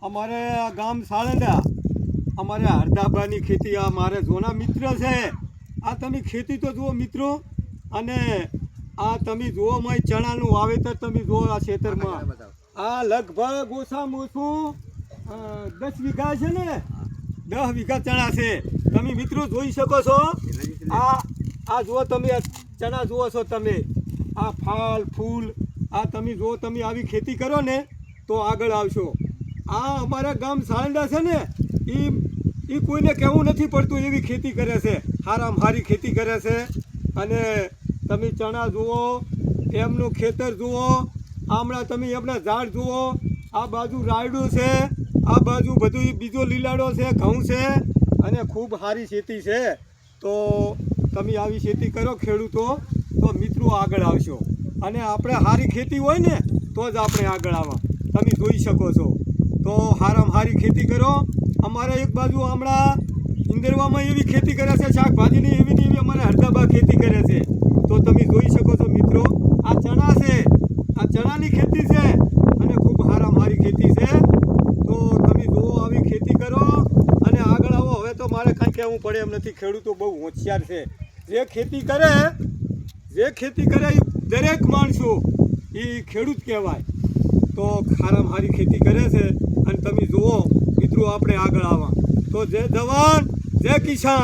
અમારે આ ગામ સાળંગા અમારે હરદાબાની ખેતી આ મારે જોના મિત્ર છે. આ તમે ખેતી તો જુઓ મિત્રો, અને આ તમે જુઓ મય ચણાનું વાવેતર તમે જુઓ આ ખેતરમાં. આ લગભગ ઓછામાં ઓછું 10 વીઘા છે ને, 10 વીઘા ચણા છે. તમે મિત્રો જોઈ શકો છો. આ જુઓ તમે ચણા જુઓ છો તમે, આ ફળ ફૂલ આ તમે જુઓ. તમે આવી ખેતી કરો ને તો આગળ આવશો. આ અમારા ગામ સાળંગા છે ને, એ કોઈને કહેવું નથી પડતું એવી ખેતી કરે છે. સારામાં સારી ખેતી કરે છે. અને તમે ચણા જુઓ, એમનું ખેતર જુઓ, આમળા તમે એમના ઝાડ જુઓ. આ બાજુ રાયડું છે, આ બાજુ બધું બીજો લીલાડો છે, ઘઉં છે, અને ખૂબ સારી ખેતી છે. તો તમે આવી ખેતી કરો ખેડૂતો તો મિત્રો આગળ આવશો. અને આપણે સારી ખેતી હોય ને તો જ આપણે આગળ આવવા. તમે જોઈ શકો છો. તો સારામાં સારી ખેતી કરો. અમારે એક બાજુ હમણાં ઇન્દરવામાં એવી ખેતી કરે છે, શાકભાજીની એવી ને એવી અમારે હરદાબા ખેતી કરે છે. તો તમે જોઈ શકો છો મિત્રો. આ ચણા છે, આ ચણાની ખેતી છે, અને ખૂબ સારામાં સારી ખેતી છે. તો તમે જુઓ આવી ખેતી કરો અને આગળ આવો. હવે તો મારે કાંઈ કહેવું પડે એમ નથી. ખેડૂતો બહુ હોશિયાર છે. જે ખેતી કરે એ દરેક માણસો એ ખેડૂત કહેવાય. તો સારામાં સારી ખેતી કરે છે. અને તમે જુઓ મિત્રો આપણે આગળ આવવા. તો જય જવાન જય કિસાન.